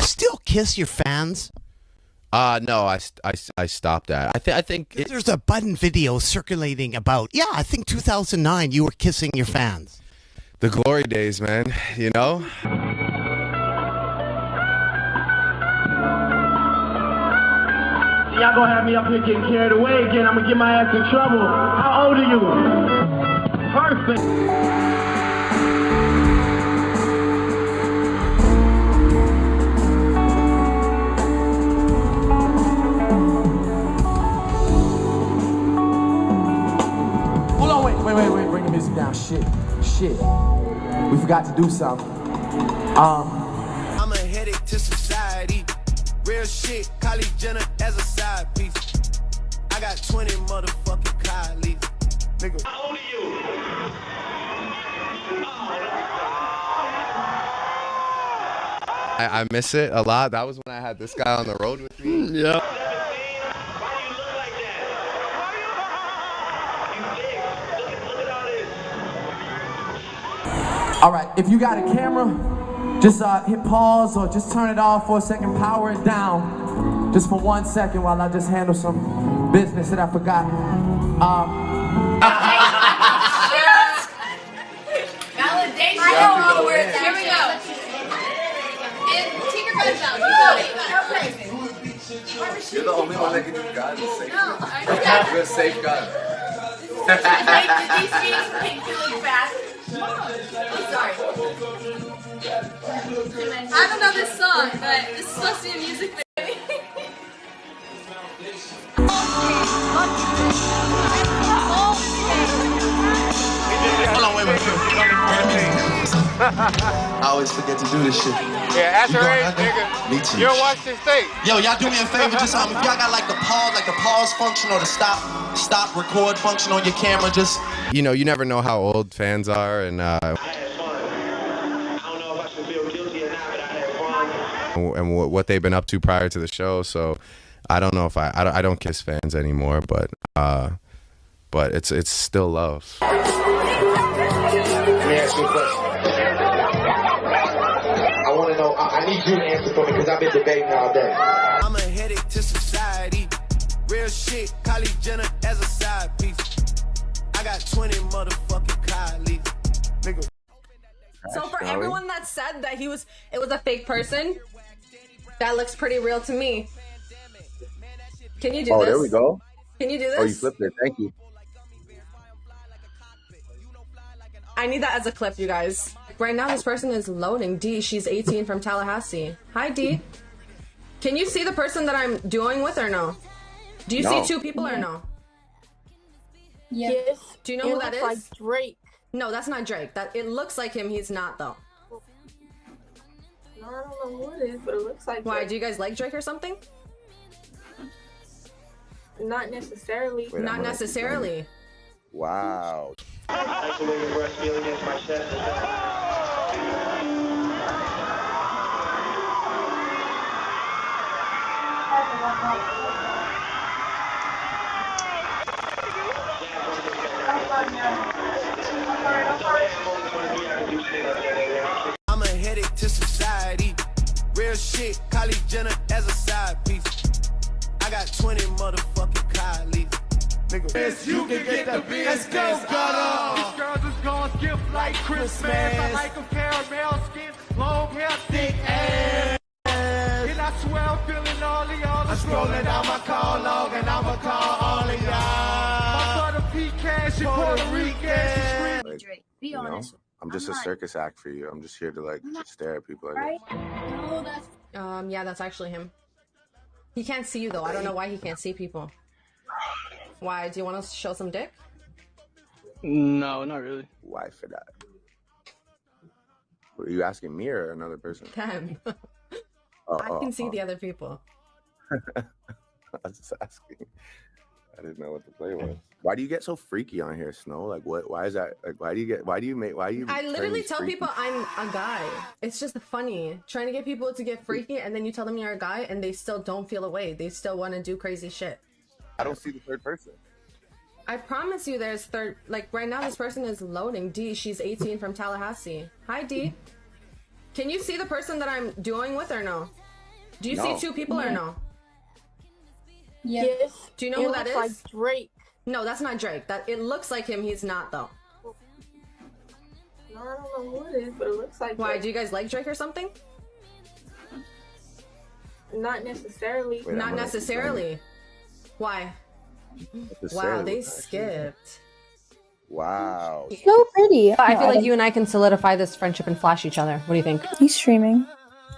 still kiss your fans? No, I stopped that. I think there's a Button video circulating about. Yeah, I think 2009 you were kissing your fans. The glory days, man. You know. Y'all gonna have me up here getting carried away again. I'm gonna get my ass in trouble. How old are you? Perfect. Hold on, wait. Bring the music down. Shit. We forgot to do something. I'm a headache to society. Real shit, Kylie Jenner as a side piece. I got 20 motherfucking colleagues. Nigga. How old are you? I miss it a lot. That was when I had this guy on the road with me. Yeah. All right, if you got a camera, just hit pause or just turn it off for a second, power it down just for 1 second while I just handle some business that I forgot. Validation. I know all the words. Here we go. And take your guns down. You're the only one that can do guns. No, You're a safe gun. Did these jeans make you look fast? I'm sorry. I don't know this song, but this is supposed to be a music video. Hold on, wait. I always forget to do this shit. Yeah, at your age, nigga. Me too. You're in Washington State. Yo, y'all do me a favor, just if y'all got like the pause function or the stop record function on your camera, just. You know, you never know how old fans are, and I had fun. I don't know if I should feel guilty or not, but I had fun. and what they've been up to prior to the show. So I don't know if I don't kiss fans anymore, but it's still love. Let me ask you a question. I want to know, I need you to answer for me because I've been debating all day. I'm a headache to society. Real shit, Kylie Jenner as a side piece. I got 20 motherfucking colleagues. Nigga. So for everyone that said that it was a fake person, that looks pretty real to me. Can you do this? Oh, there we go. Can you do this? Oh, you flipped it. Thank you. I need that as a clip, you guys. Right now, this person is loading. D, she's 18 from Tallahassee. Hi, D. Can you see the person that I'm doing with or no? Do you see two people or no? Yes. Do you know who that is? Like Drake. No, that's not Drake. It looks like him. He's not, though. No, I don't know who it is, but it looks like Why? Drake. Do you guys like Drake or something? Not necessarily. Wait, Not necessarily. Wow. Like the way your breast feel against my chest. I'm a headache to society. Real shit, Kylie Jenner as a side piece. I got 20 motherfucking colleagues. Nigga. Yes, you can get the business. Let's go, These girls is gonna skip like Christmas. I like them caramel skin, long hair, thick ass. And I swear I'm feeling all of y'all. I'm scrolling down my call log and I'ma call all of y'all. My brother P. Cash in Puerto Rican. Like, Drake, be you know, honest. I'm just a circus act for you. I'm just here to like stare at people. Right? No, that's Yeah, that's actually him. He can't see you, though. I don't know why he can't see people. Why? Do you want to show some dick? No, not really. Why for that? Were you asking me or another person? Them. Oh, I can see the other people. I was just asking. I didn't know what the play was. Why do you get so freaky on here, Snow? Like, what? Why is that? Like, why do you? I literally tell people I'm a guy. It's just funny trying to get people to get freaky, and then you tell them you're a guy, and they still don't feel away. They still want to do crazy shit. I don't see the third person. I promise you, there's third. Like right now, this person is loading. D, she's 18 from Tallahassee. Hi, D. Can you see the person that I'm doing with or no? Do you see two people or no? Yes. Do you know who that is? Like Drake. No, that's not Drake. It looks like him. He's not though. No, I don't know who it is, but it looks like. Why? Drake. Do you guys like Drake or something? Not necessarily. Wait, Not necessarily. Why? Wow, they skipped. Wow. So pretty. I feel like you and I can solidify this friendship and flash each other. What do you think? He's streaming.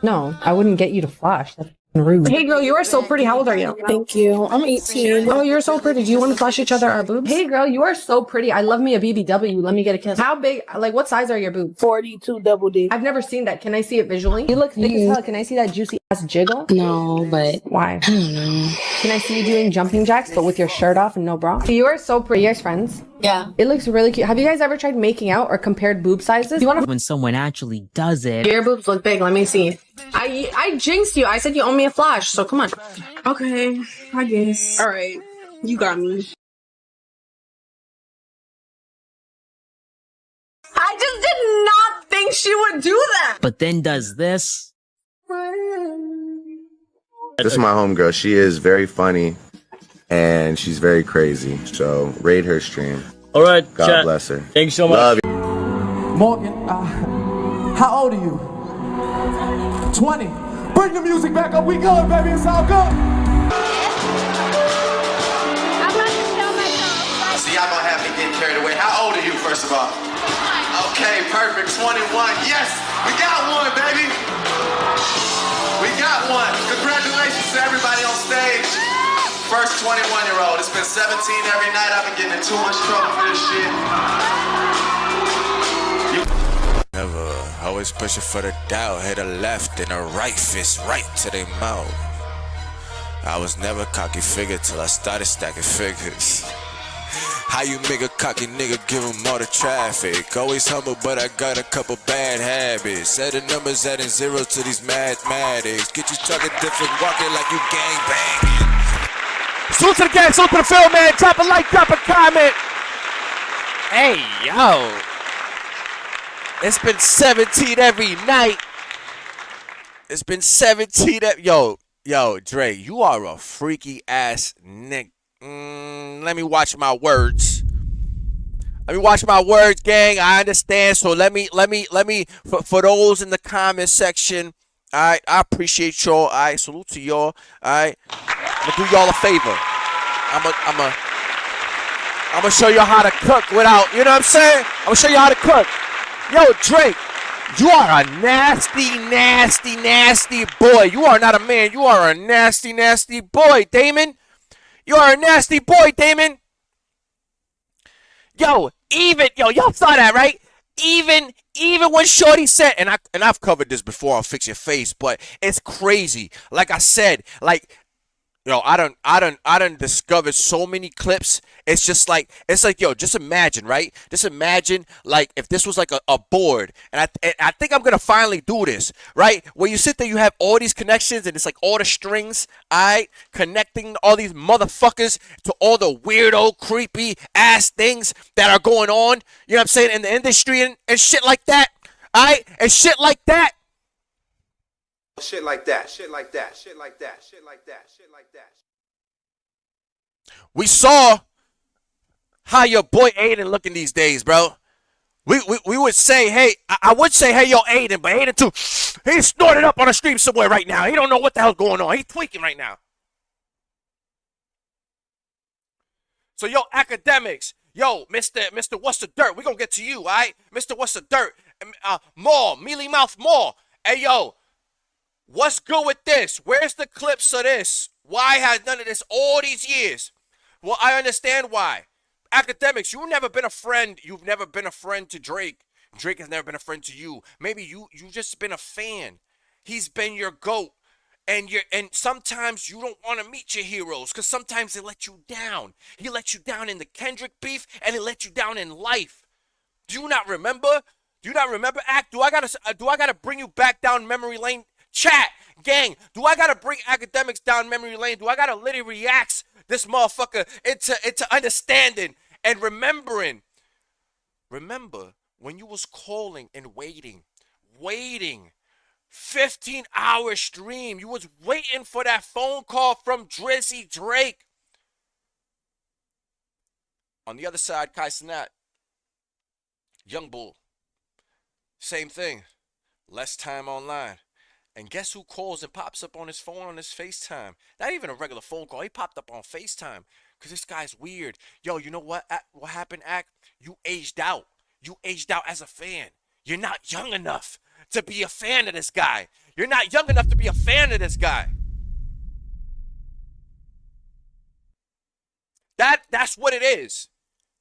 No, I wouldn't get you to flash. That's rude. Hey girl, you are so pretty. How old are you? Thank you. I'm 18. Oh, you're so pretty. Do you want to flash each other our boobs? Hey girl, you are so pretty. I love me a BBW. Let me get a kiss. How big? Like, what size are your boobs? 42 double D. I've never seen that. Can I see it visually? You look thick as hell. Can I see that juicy ass jiggle? No, but Why? I don't know. Can I see you doing jumping jacks, but with your shirt off and no bra? You are so pretty. You guys friends? Yeah. It looks really cute. Have you guys ever tried making out or compared boob sizes? You want to? When someone actually does it. Your boobs look big. Let me see. I jinxed you. I said you owe me a flash, so come on. Okay, I guess. All right, you got me. I just did not think she would do that. But then does this. This is my homegirl. She is very funny and she's very crazy. So raid her stream. All right, God chat. bless her. Thanks so much. Love you. Morgan, how old are you? 20. Bring the music back up. We good, baby. It's all good. So y'all gonna have me getting carried away. How old are you, first of all? Okay, perfect. 21. Yes, we got one, baby. We got one. Congratulations to everybody on stage. First 21-year-old. It's been 17 every night. I've been getting in too much trouble for this shit. Never, always pushing for the doubt. Hit a left and a right fist right to their mouth. I was never cocky figure till I started stacking figures. How you make a cocky nigga give him all the traffic? Always humble, but I got a couple bad habits. Set the numbers adding zeros to these mathematics. Get you talking different, walking like you gang banging. Salute to the gang, salute to the film, man. Drop a like, drop a comment. Hey, yo. It's been 17 every night. It's been 17 Yo, Dre, you are a freaky ass nigga. Let me watch my words. Let me watch my words, gang. I understand. So let me for those in the comment section. All right, I appreciate y'all. All right, salute to y'all. All right, I'm gonna do y'all a favor. I'm gonna show y'all how to cook without, you know what I'm saying? I'm gonna show you how to cook. Yo, Drake, you are a nasty, nasty, nasty boy. You are not a man. You are a nasty, nasty boy, Damon. You are a nasty boy, Damon. Y'all saw that, right? Even when Shorty said, and I've covered this before on Fix Your Face, but it's crazy. Like I said, like, I done discovered so many clips. It's like, yo, just imagine, right? Just imagine, like, if this was like a board, and I think I'm gonna finally do this, right? Where you sit there, you have all these connections, and it's like all the strings, connecting all these motherfuckers to all the weirdo, creepy ass things that are going on. You know what I'm saying, in the industry and shit like that, and shit like that. Shit like that, shit like that, shit like that, shit like that, shit like that. We saw how your boy Aiden looking these days, bro. We would say, hey, I would say, hey, yo, Aiden, but Aiden too, he's snorted up on a stream somewhere right now. He don't know what the hell's going on. He's tweaking right now. So, yo, Akademiks, yo, Mr. What's the Dirt? We gonna get to you, all right? Mr. What's the Dirt? Maul, Mealy Mouth Maul. Hey, yo. What's good with this? Where's the clips of this? Why has none of this all these years? Well, I understand why. Akademiks, you've never been a friend. You've never been a friend to Drake. Drake has never been a friend to you. Maybe you've just been a fan. He's been your GOAT. And sometimes you don't want to meet your heroes because sometimes they let you down. He let you down in the Kendrick beef and he let you down in life. Do you not remember? Do you not remember? Do I gotta bring you back down memory lane? Chat, gang, do I gotta bring Akademiks down memory lane? Do I gotta Litty Reacts this motherfucker into understanding and remembering? Remember when you was calling and waiting 15-hour stream. You was waiting for that phone call from Drizzy Drake. On the other side, Kai Cenat, Young Bull, same thing. Less time online. And guess who calls and pops up on his phone on his FaceTime? Not even a regular phone call. He popped up on FaceTime because this guy's weird. Yo, you know what? What happened, Act? You aged out. You aged out as a fan. You're not young enough to be a fan of this guy. You're not young enough to be a fan of this guy. That's what it is.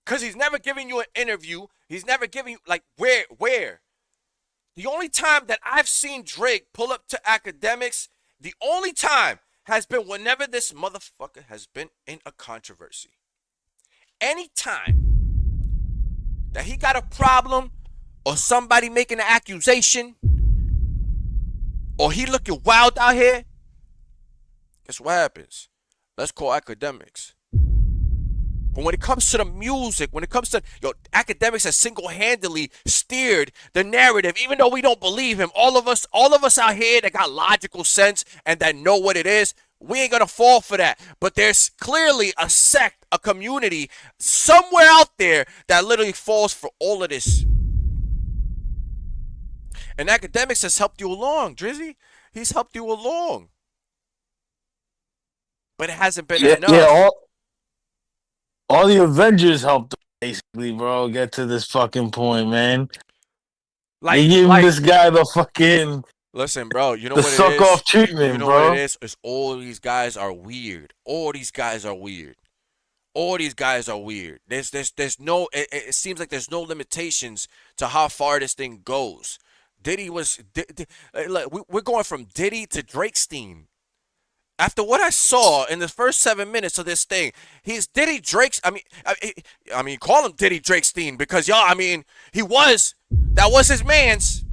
Because he's never giving you an interview. He's never giving you, like, where? The only time that I've seen Drake pull up to Akademiks, the only time has been whenever this motherfucker has been in a controversy. Any time that he got a problem or somebody making an accusation or he looking wild out here, guess what happens? Let's call Akademiks. But when it comes to the music, when it comes to, Akademiks has single-handedly steered the narrative, even though we don't believe him. All of us out here that got logical sense and that know what it is, we ain't gonna fall for that. But there's clearly a sect, a community somewhere out there that literally falls for all of this. And Akademiks has helped you along, Drizzy. He's helped you along. But it hasn't been enough. Yeah, all the Avengers helped basically, bro, get to this fucking point, man. Like, they give this guy the fucking... Listen, bro, you know the what it is? suck-off treatment, you know bro. What it is? It's all these guys are weird. All these guys are weird. All these guys are weird. There's no... It seems like there's no limitations to how far this thing goes. Diddy was... We're going from Diddy to Drakestein. After what I saw in the first 7 minutes of this thing, he's Diddy Drake's. I mean, call him Diddy Drakestein because he was. That was his man's.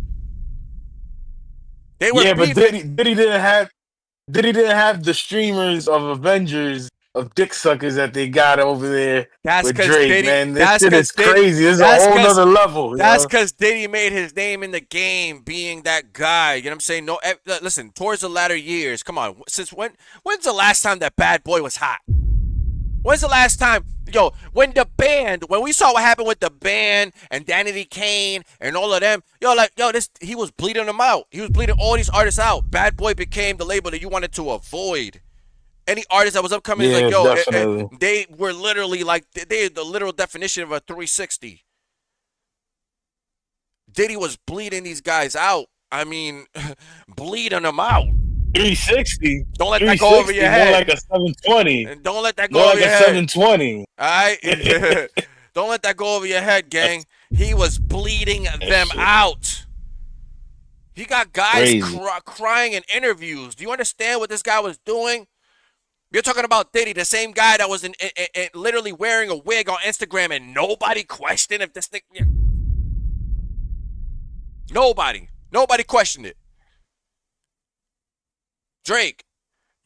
They were. Yeah, but Diddy didn't have the streamers of Avengers of dick suckers that they got over there with Drake, Diddy, man. This shit is crazy. This is a whole nother level. That's because Diddy made his name in the game being that guy. You know what I'm saying? No, listen, towards the latter years, come on. Since when's the last time that Bad Boy was hot? When's the last time, when we saw what happened with the band and Danity Kane and all of them, he was bleeding them out. He was bleeding all these artists out. Bad Boy became the label that you wanted to avoid. Any artist that was upcoming, they were literally they're the literal definition of a 360. Diddy was bleeding these guys out. I mean, bleeding them out. 360. Don't let that go over your head. More like a 720. And don't let that go over your head. 720. All right? Don't let that go over your head, gang. He was bleeding them out. He got guys crying in interviews. Do you understand what this guy was doing? You're talking about Diddy, the same guy that was in literally wearing a wig on Instagram and nobody questioned if this thing... Yeah. Nobody questioned it. Drake,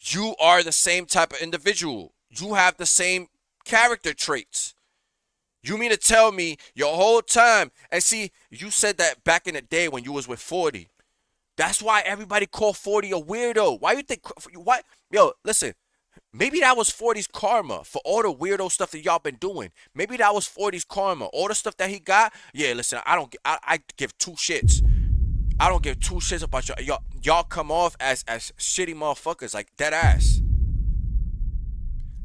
you are the same type of individual. You have the same character traits. You mean to tell me your whole time... And see, you said that back in the day when you was with 40. That's why everybody called 40 a weirdo. Why you think... Why? Yo, listen... Maybe that was 40's karma for all the weirdo stuff that y'all been doing. Maybe that was 40's karma. All the stuff that he got. Yeah, listen, I give two shits. I don't give two shits about y'all. Y'all come off as shitty motherfuckers, like dead ass.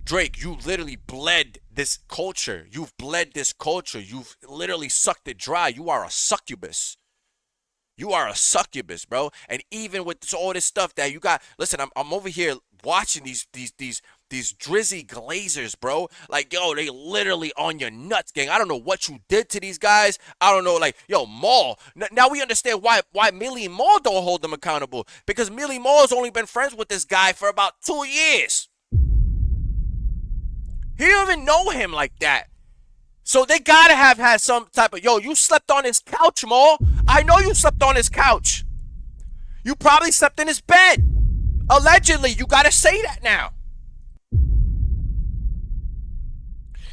Drake, you literally bled this culture. You've bled this culture. You've literally sucked it dry. You are a succubus. You are a succubus, bro. And even with all this stuff that you got, listen, I'm over here watching these drizzy glazers, bro. Like, they literally on your nuts, gang. I don't know what you did to these guys. I don't know, Maul. Now we understand why Millie Maul don't hold them accountable. Because Millie Maul's only been friends with this guy for about 2 years. He don't even know him like that. So they gotta have had some type of, you slept on his couch, Maul. I know you slept on his couch. You probably slept in his bed. Allegedly, you gotta say that now.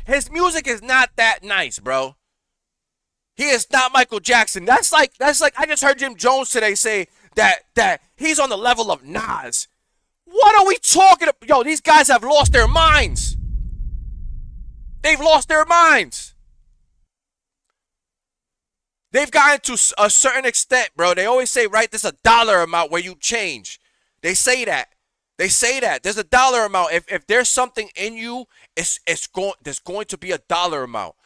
His music is not that nice, bro. He is not Michael Jackson. That's like I just heard Jim Jones today say that he's on the level of Nas. What are we talking about? Yo, these guys have lost their minds. They've lost their minds. They've gotten to a certain extent, bro. They always say, right, there's a dollar amount where you change. They say that. They say that. There's a dollar amount. If there's something in you, there's going to be a dollar amount.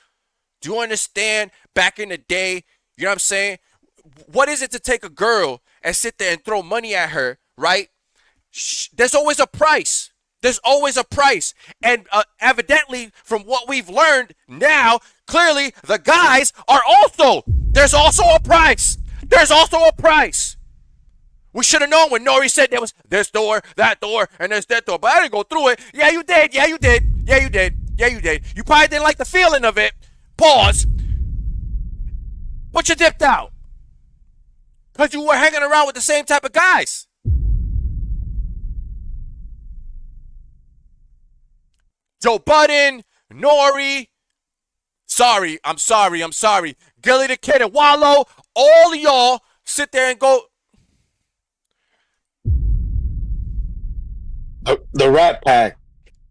Do you understand? Back in the day, you know what I'm saying? What is it to take a girl and sit there and throw money at her, right? There's always a price. There's always a price. And evidently, from what we've learned now, clearly the guys are also, there's also a price. There's also a price. We should have known when Nori said there was this door, that door, and there's that door. But I didn't go through it. Yeah, you did. Yeah, you did. Yeah, you did. Yeah, you did. You probably didn't like the feeling of it. Pause. But you dipped out. Because you were hanging around with the same type of guys. Joe Budden, Nori. I'm sorry. Gilly the Kid and Wallow. All of y'all sit there and go. The Rat Pack.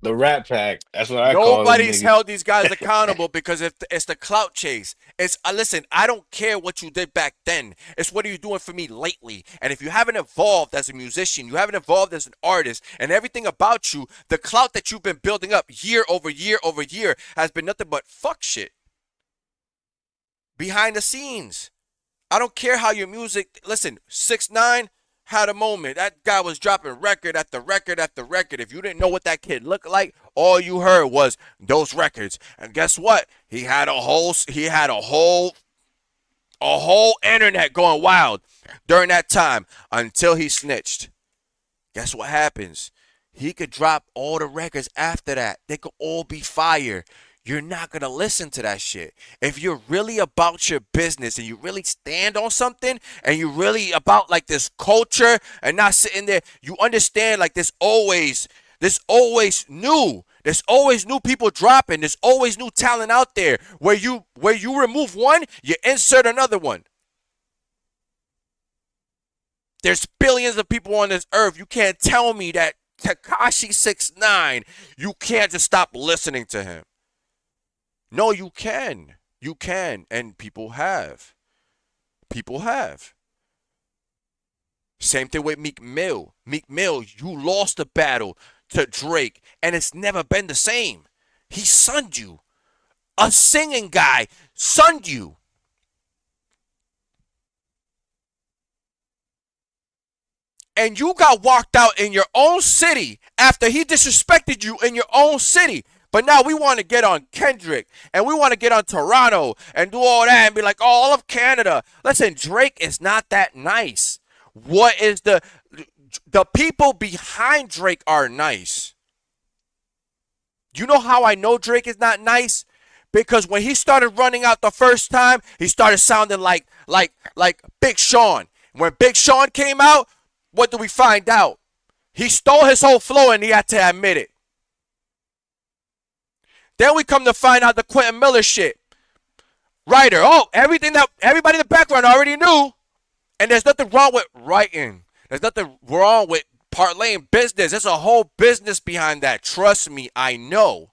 The Rat Pack. That's what I call it. Nobody's held these guys accountable because it's the clout chase. It's listen, I don't care what you did back then. It's what are you doing for me lately? And if you haven't evolved as a musician, you haven't evolved as an artist, and everything about you, the clout that you've been building up year over year over year has been nothing but fuck shit. Behind the scenes. I don't care how your music, listen, 6ix9ine had a moment. That guy was dropping record after record after record. If you didn't know what that kid looked like, all you heard was those records. And guess what? He had a whole internet going wild during that time until he snitched. Guess what happens? He could drop all the records after that. They could all be fire. You're not going to listen to that shit. If you're really about your business and you really stand on something and you're really about like this culture and not sitting there, you understand like there's always new people dropping. There's always new talent out there. Where you remove one, you insert another one. There's billions of people on this earth. You can't tell me that Tekashi 6ix9ine, you can't just stop listening to him. No, you can. You can. And people have. People have. Same thing with Meek Mill. Meek Mill, you lost the battle to Drake, and it's never been the same. He sunned you. A singing guy sunned you. And you got walked out in your own city after he disrespected you in your own city. But now we want to get on Kendrick and we want to get on Toronto and do all that and be like, oh, all of Canada. Listen, Drake is not that nice. What is the people behind Drake are nice. You know how I know Drake is not nice? Because when he started running out the first time, he started sounding like Big Sean. When Big Sean came out, what do we find out? He stole his whole flow and he had to admit it. Then we come to find out the Quentin Miller shit. Writer, everything that everybody in the background already knew. And there's nothing wrong with writing. There's nothing wrong with parlaying business. There's a whole business behind that. Trust me, I know.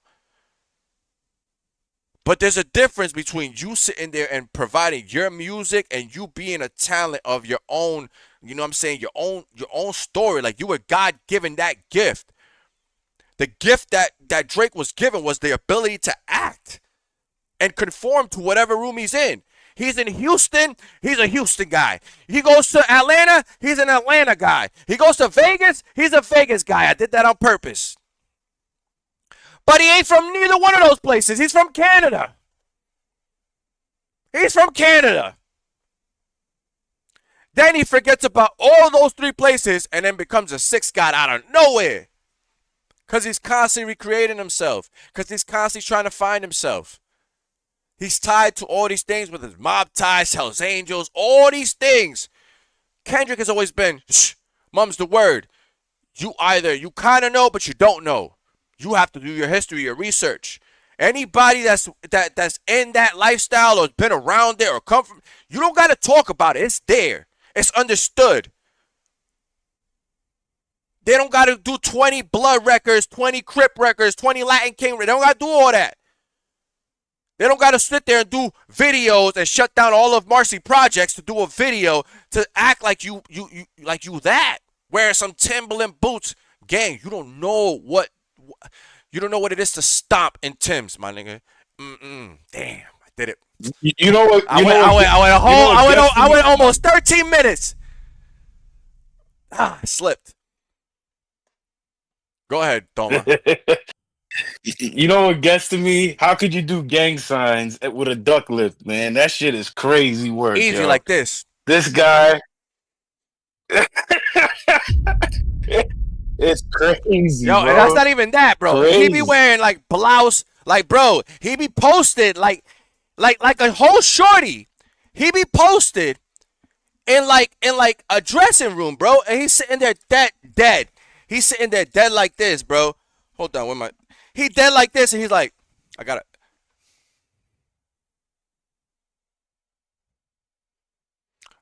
But there's a difference between you sitting there and providing your music and you being a talent of your own, you know what I'm saying, your own story. Like you were God given that gift. The gift that Drake was given was the ability to act and conform to whatever room he's in. He's in Houston, he's a Houston guy. He goes to Atlanta, he's an Atlanta guy. He goes to Vegas, he's a Vegas guy. I did that on purpose. But he ain't from neither one of those places. He's from Canada. He's from Canada. Then he forgets about all those three places and then becomes a sixth god out of nowhere. Because he's constantly recreating himself. Because he's constantly trying to find himself. He's tied to all these things with his mob ties, Hell's Angels, all these things. Kendrick has always been, shh, mum's the word. You kind of know, but you don't know. You have to do your history, your research. Anybody that's in that lifestyle or has been around there or come from, you don't got to talk about it. It's there. It's understood. They don't got to do 20 Blood records, 20 Crip records, 20 Latin King. They don't got to do all that. They don't got to sit there and do videos and shut down all of Marcy Projects to do a video to act like you that. Wearing some Timberland boots. Gang, you don't know what it is to stomp in Timbs, my nigga. Damn, I did it. You know what? I went almost 13 minutes. I slipped. Go ahead, Toma. You know what gets to me? How could you do gang signs with a duck lift, man? That shit is crazy work. Easy like this. This guy. It's crazy. Yo, bro. and that's not even that, bro. Crazy. He be wearing like blouse, like bro. He be posted like a whole shorty. He be posted in like a dressing room, bro. And he's sitting there dead. He's sitting there dead like this, bro. Hold on, where my? He dead like this, and he's like, I got it.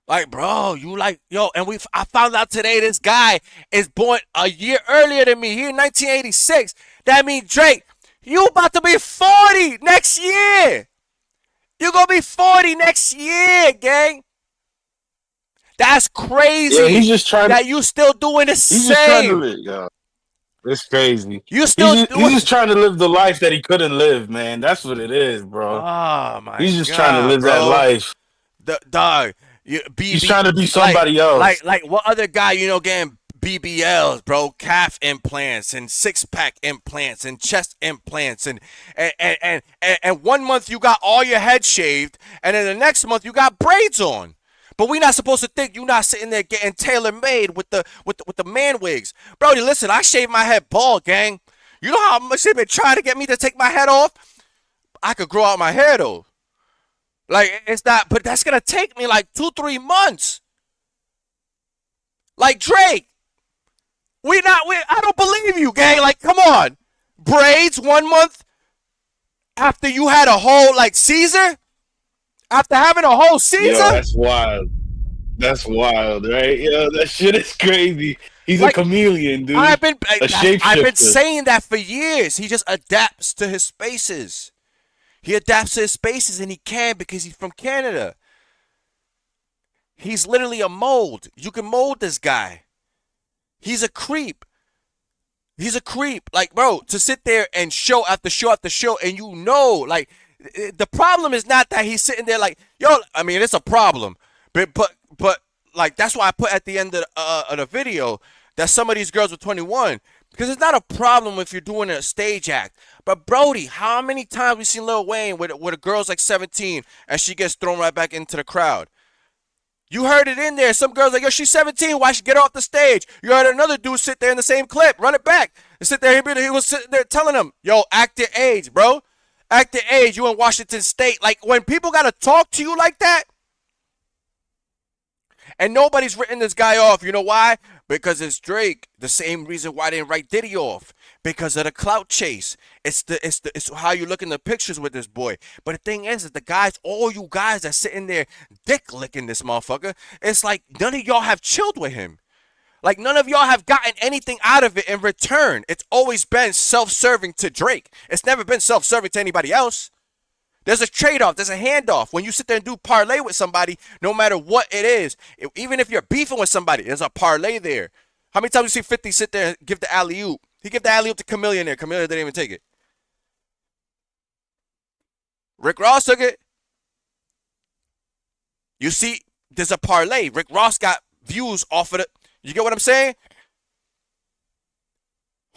Like, bro, you like, yo, and I found out today this guy is born a year earlier than me. He in 1986. That means, Drake, you about to be 40 next year. You gonna be 40 next year, gang. That's crazy. Yeah, he's just trying that you still doing the same. Just trying to live, yo. It's crazy. He's just trying to live the life that he couldn't live, man. That's what it is, bro. Oh my God. He's just trying to live that life. Dog. He's trying to be somebody else. Like what other guy, getting BBLs, bro, calf implants and six-pack implants and chest implants and 1 month you got all your head shaved and then the next month you got braids on. But we not supposed to think you not sitting there getting tailor-made with the man wigs. Brody, listen, I shaved my head bald, gang. You know how much they've been trying to get me to take my head off? I could grow out my hair, though. Like, it's not, but that's going to take me like 2-3 months. Like, Drake, I don't believe you, gang. Like, come on. Braids 1 month after you had a whole, like, Caesar? After having a whole Caesar? Yo, that's wild. That's wild, right? Yo, that shit is crazy. He's like, a chameleon, dude. I've been shapeshifter. saying that for years. He just adapts to his spaces. He adapts to his spaces, and he can because he's from Canada. He's literally a mold. You can mold this guy. He's a creep. He's a creep. Like, bro, to sit there and show after show after show, and like, the problem is not that he's sitting there like, yo, I mean, it's a problem. But like, that's why I put at the end of the video that some of these girls were 21. Because it's not a problem if you're doing a stage act. But, Brody, how many times we seen Lil Wayne with a girl's like 17 and she gets thrown right back into the crowd? You heard it in there. Some girls like, yo, she's 17. Why she get off the stage? You heard another dude sit there in the same clip. Run it back. And sit there. He was sitting there telling them, yo, act your age, bro. Act your age. You in Washington State. Like, when people got to talk to you like that, and nobody's written this guy off. You know why? Because it's Drake. The same reason why they didn't write Diddy off. Because of the clout chase. It's how you look in the pictures with this boy. But the thing is the guys, all you guys that sitting there dick licking this motherfucker, it's like none of y'all have chilled with him. Like none of y'all have gotten anything out of it in return. It's always been self-serving to Drake. It's never been self-serving to anybody else. There's a trade-off. There's a handoff. When you sit there and do parlay with somebody, no matter what it is, even if you're beefing with somebody, there's a parlay there. How many times you see 50 sit there and give the alley-oop? He gave the alley-oop to Chameleon there. Chameleon didn't even take it. Rick Ross took it. You see, there's a parlay. Rick Ross got views off of it. You get what I'm saying?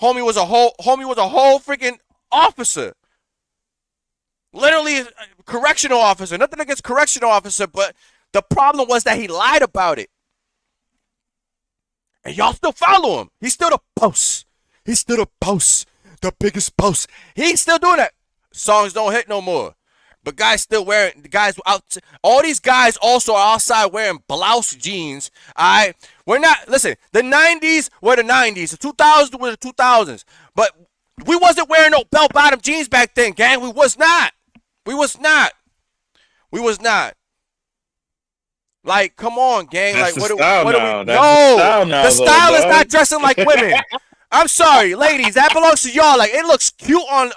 Homie was a whole freaking officer. Literally a correctional officer. Nothing against correctional officer, but the problem was that he lied about it. And y'all still follow him. He's still the boss. He's still the boss. The biggest boss. He's still doing that. Songs don't hit no more. But guys still wearing, all these guys also are outside wearing blouse jeans. All right? We're not, listen, the 90s were the 90s. The 2000s were the 2000s. But we wasn't wearing no bell-bottom jeans back then, gang. We was not. We was not. Like, come on, gang. That's Like, the what style do now. we? That's the style now, the style though, is dog. not dressing like women. I'm sorry, ladies. That belongs to y'all. Like, it looks cute on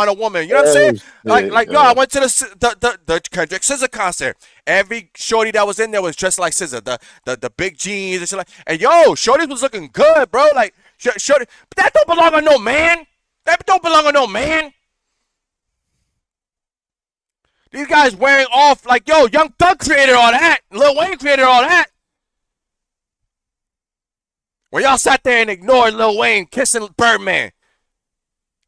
a woman. You know what I'm saying? Like, yo, I went to the Kendrick Scissor concert. Every shorty that was in there was dressed like Scissor. The big jeans and shit like. And yo, shorty was looking good, bro. Like, shorty, but that don't belong on no man. That don't belong on no man. These guys wearing off like, yo, Young Thug created all that. Lil Wayne created all that. When y'all sat there and ignored Lil Wayne kissing Birdman.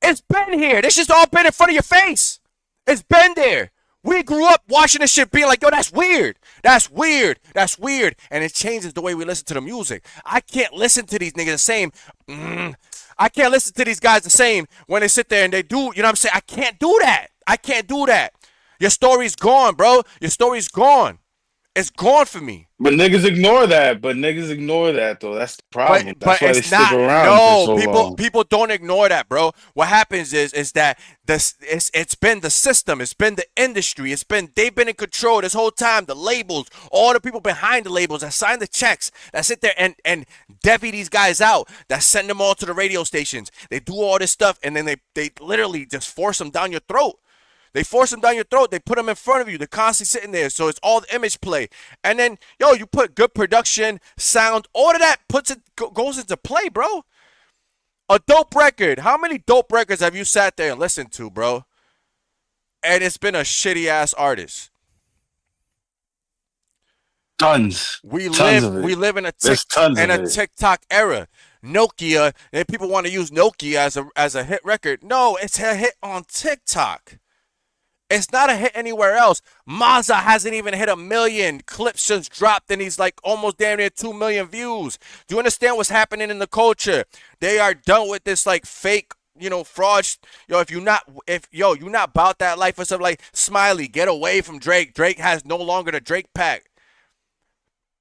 It's been here. This just all been in front of your face. It's been there. We grew up watching this shit being like, yo, that's weird. That's weird. That's weird. And it changes the way we listen to the music. I can't listen to these niggas the same. I can't listen to these guys the same when they sit there and they do, you know what I'm saying? I can't do that. I can't do that. Your story's gone, bro. Your story's gone. It's gone for me. But niggas ignore that. Though. That's the problem. That's why they stick around No, for so long. people don't ignore that, bro. What happens is that it's been the system, it's been the industry, they've been in control this whole time. The labels, all the people behind the labels that sign the checks, that sit there and devy these guys out, that send them all to the radio stations. They do all this stuff and then they literally just force them down your throat. They force them down your throat. They put them in front of you. They're constantly sitting there. So it's all the image play. And then, yo, you put good production, sound, all of that goes into play, bro. A dope record. How many dope records have you sat there and listened to, bro? And it's been a shitty-ass artist. Tons. We Tons live in a TikTok era. Nokia, and people want to use Nokia as a hit record. No, it's a hit on TikTok. It's not a hit anywhere else. Mazza hasn't even hit 1 million. Clips just dropped and he's like almost damn near 2 million views. Do you understand what's happening in the culture? They are done with this like fake, fraud. Yo, you're not about that life or something like Smiley, get away from Drake. Drake has no longer the Drake pack.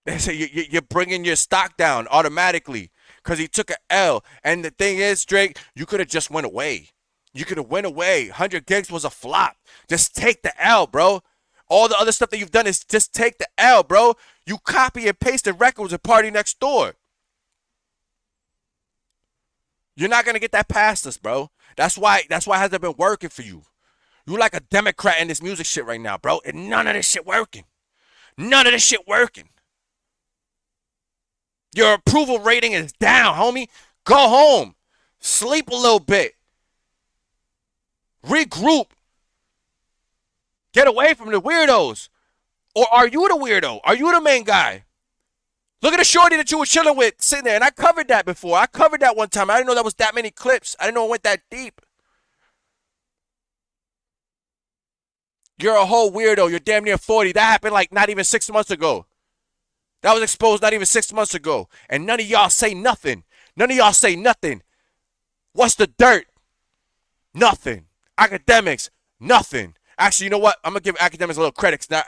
They say you're bringing your stock down automatically because he took an L. And the thing is, Drake, you could have just went away. You could have went away. 100 gigs was a flop. Just take the L, bro. All the other stuff that you've done is just take the L, bro. You copy and paste the records at Party Next Door. You're not gonna get that past us, bro. That's why it hasn't been working for you. You like a Democrat in this music shit right now, bro. And none of this shit working. None of this shit working. Your approval rating is down, homie. Go home. Sleep a little bit. Regroup. Get away from the weirdos. Or are you the weirdo? Are you the main guy? Look at the shorty that you were chilling with sitting there. And I covered that before. I covered that one time. I didn't know that was that many clips. I didn't know it went that deep. You're a whole weirdo. You're damn near 40. That happened like not even 6 months ago. That was exposed not even 6 months ago. And none of y'all say nothing. None of y'all say nothing. What's the dirt? Nothing. Akademiks, nothing. Actually, you know what? I'm going to give Akademiks a little credit. Now,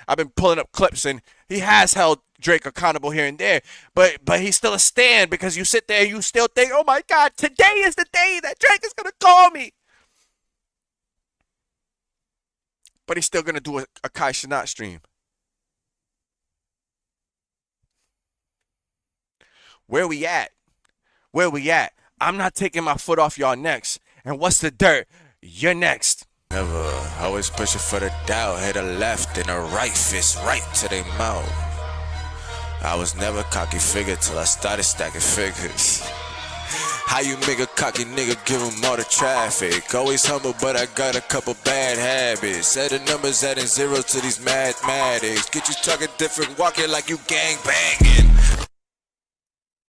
I've been pulling up clips, and he has held Drake accountable here and there. But he's still a stand because you sit there and you still think, oh, my God, today is the day that Drake is going to call me. But he's still going to do a Kai Cenat stream. Where we at? Where we at? I'm not taking my foot off y'all necks. And what's the dirt? You're next. Never, always pushing for the doubt. Hit a left and a right fist right to their mouth. I was never cocky figure till I started stacking figures. How you make a cocky nigga give him all the traffic? Always humble, but I got a couple bad habits. Set the numbers adding zeros to these mathematics. Get you talking different, walking like you gang banging.